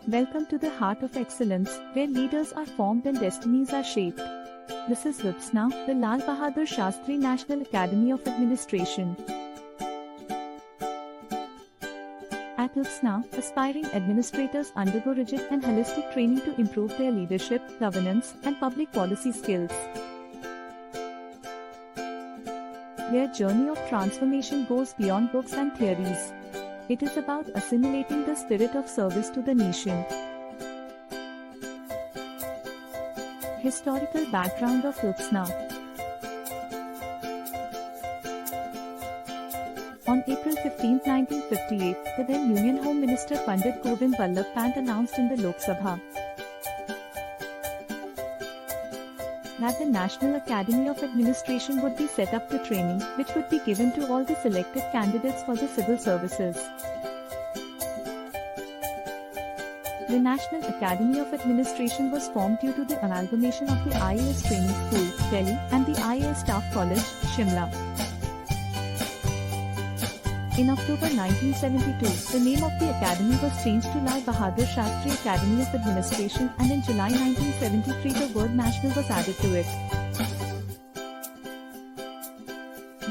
Welcome to the heart of excellence, where leaders are formed and destinies are shaped. This is upsc, the Lal Bahadur Shastri National Academy of Administration. At upsc, aspiring administrators undergo rigid and holistic training to improve their leadership, governance, and public policy skills. Their journey of transformation goes beyond books and theories. It is about assimilating the spirit of service to the nation. Historical background of upsc. On April 15, 1958, the then Union Home Minister Pandit Govind Vallabh Pant announced in the Lok Sabha that the National Academy of Administration would be set up to training, which would be given to all the selected candidates for the civil services. The National Academy of Administration was formed due to the amalgamation of the IAS Training School, Delhi, and the IAS Staff College, Shimla. In October 1972, the name of the academy was changed to Lal Bahadur Shastri Academy of Administration, and in July 1973 the word national was added to it.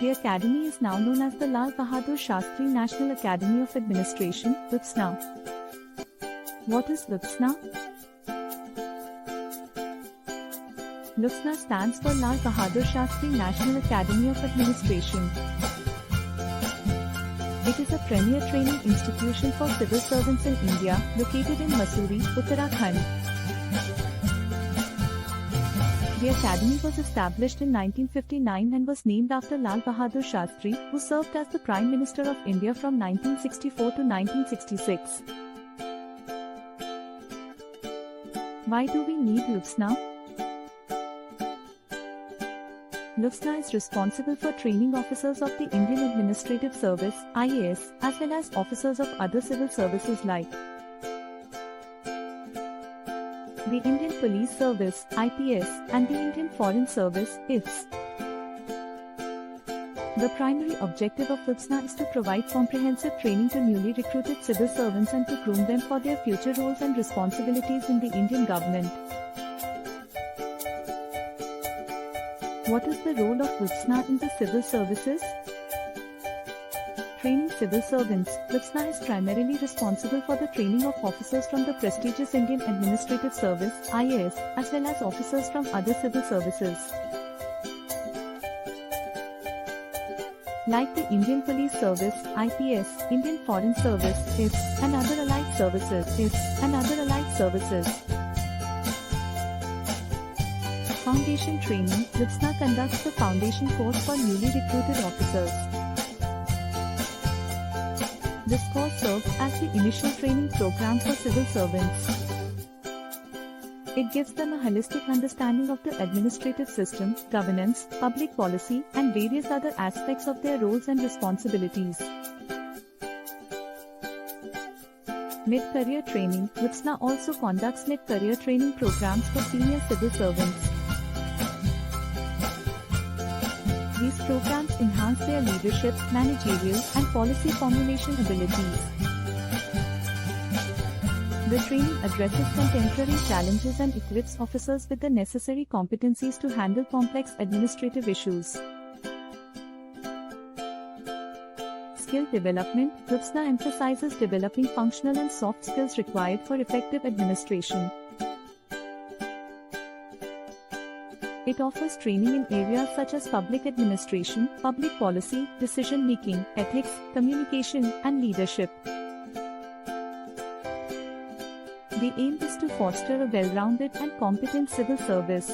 The academy is now known as the Lal Bahadur Shastri National Academy of Administration, upsc. What is upsc? upsc stands for Lal Bahadur Shastri National Academy of Administration. It is a premier training institution for civil servants in India, located in Mussoorie, Uttarakhand. The academy was established in 1959 and was named after Lal Bahadur Shastri, who served as the Prime Minister of India from 1964 to 1966. Why do we need upsc? upsc is responsible for training officers of the Indian Administrative Service (IAS), as well as officers of other civil services like the Indian Police Service (IPS) and the Indian Foreign Service (IFS). The primary objective of upsc is to provide comprehensive training to newly recruited civil servants and to groom them for their future roles and responsibilities in the Indian government. What is the role of upsc in the civil services? Training civil servants, upsc is primarily responsible for the training of officers from the prestigious Indian Administrative Service (IAS), as well as officers from other civil services like the Indian Police Service (IPS), Indian Foreign Service (IFS), and other allied services. Foundation training, upsc conducts the foundation course for newly recruited officers. This course serves as the initial training program for civil servants. It gives them a holistic understanding of the administrative system, governance, public policy, and various other aspects of their roles and responsibilities. Mid-career training, upsc also conducts mid-career training programs for senior civil servants. These programs enhance their leadership, managerial, and policy formulation abilities. The training addresses contemporary challenges and equips officers with the necessary competencies to handle complex administrative issues. Skill development, upsc emphasizes developing functional and soft skills required for effective administration. It offers training in areas such as public administration, public policy, decision-making, ethics, communication, and leadership. The aim is to foster a well-rounded and competent civil service.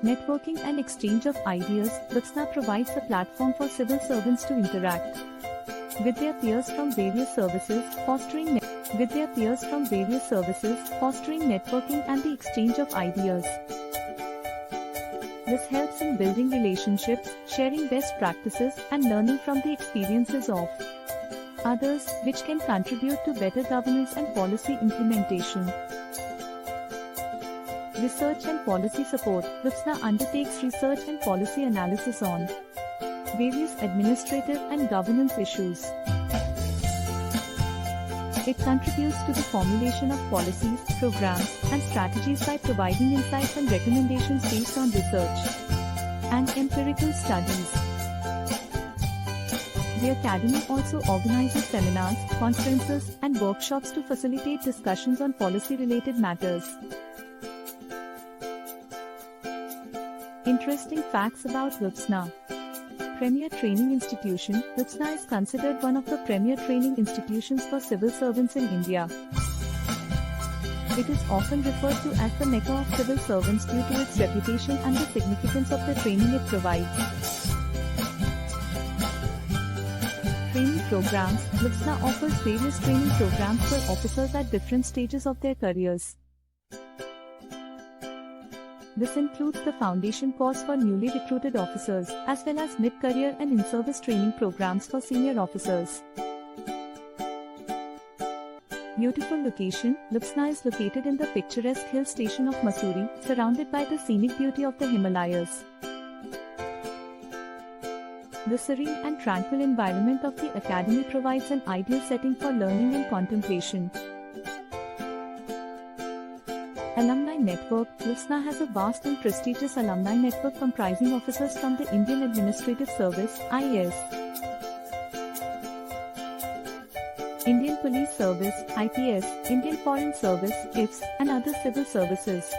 Networking and exchange of ideas, upsc provides a platform for civil servants to interact with their peers from various services, fostering networking and the exchange of ideas. This helps in building relationships, sharing best practices, and learning from the experiences of others, which can contribute to better governance and policy implementation. Research and policy support, upsc undertakes research and policy analysis on various administrative and governance issues. It contributes to the formulation of policies, programs, and strategies by providing insights and recommendations based on research and empirical studies. The Academy also organizes seminars, conferences, and workshops to facilitate discussions on policy-related matters. Interesting facts about upsc. Premier Training Institution. Upsc is considered one of the premier training institutions for civil servants in India. It is often referred to as the Mecca of civil servants due to its reputation and the significance of the training it provides. Training programs. upsc offers various training programs for officers at different stages of their careers. This includes the foundation course for newly recruited officers, as well as mid-career and in-service training programs for senior officers. Beautiful location. upsc is located in the picturesque hill station of Mussoorie, surrounded by the scenic beauty of the Himalayas. The serene and tranquil environment of the Academy provides an ideal setting for learning and contemplation. Alumni Network. upsc has a vast and prestigious alumni network comprising officers from the Indian Administrative Service (IAS), Indian Police Service (IPS), Indian Foreign Service (IFS), and other civil services.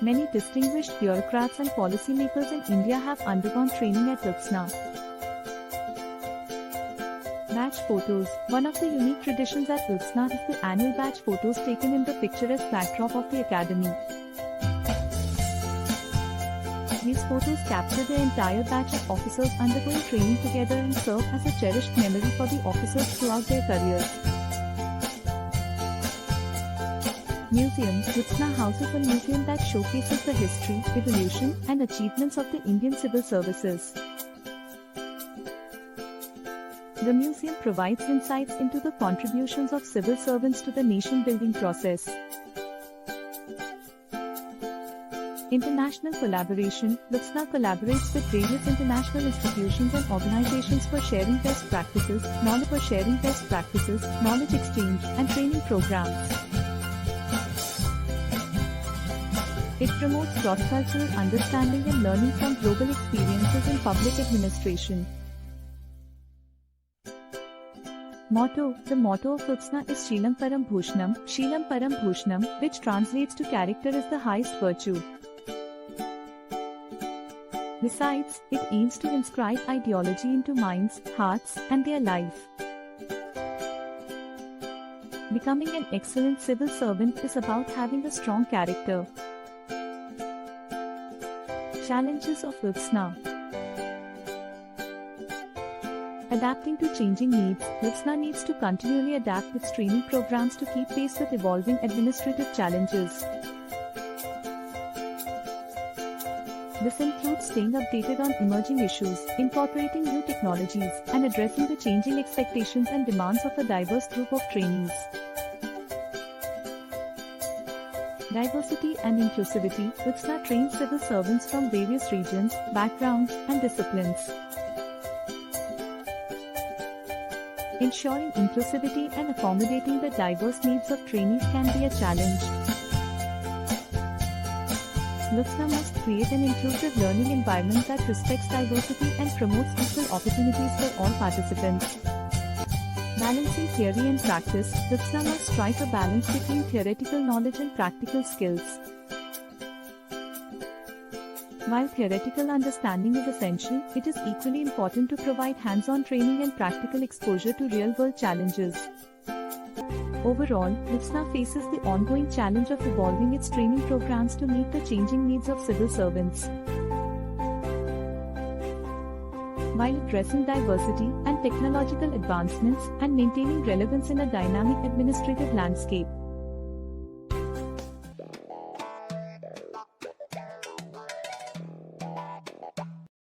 Many distinguished bureaucrats and policymakers in India have undergone training at upsc. Batch photos. One of the unique traditions at upsc is the annual batch photos taken in the picturesque backdrop of the Academy. These photos capture the entire batch of officers undergoing training together and serve as a cherished memory for the officers throughout their careers. Museum. upsc houses a museum that showcases the history, evolution, and achievements of the Indian civil services. The museum provides insights into the contributions of civil servants to the nation-building process. International collaboration. upsc collaborates with various international institutions and organizations for sharing best practices, knowledge exchange, and training programs. It promotes cross-cultural understanding and learning from global experiences in public administration. Motto. The motto of upsc is sheelam param bhusanam, which translates to character is the highest virtue. Besides, it aims to inscribe ideology into minds, hearts, and their life. Becoming an excellent civil servant is about having a strong character. Challenges of upsc. Adapting to changing needs. upsc needs to continually adapt its training programs to keep pace with evolving administrative challenges. This includes staying updated on emerging issues, incorporating new technologies, and addressing the changing expectations and demands of a diverse group of trainees. Diversity and inclusivity. upsc trains civil servants from various regions, backgrounds, and disciplines. Ensuring inclusivity and accommodating the diverse needs of trainees can be a challenge. upsc must create an inclusive learning environment that respects diversity and promotes equal opportunities for all participants. Balancing theory and practice. upsc must strike a balance between theoretical knowledge and practical skills. While theoretical understanding is essential, it is equally important to provide hands-on training and practical exposure to real-world challenges. Overall, upsc faces the ongoing challenge of evolving its training programs to meet the changing needs of civil servants. While addressing diversity and technological advancements and maintaining relevance in a dynamic administrative landscape.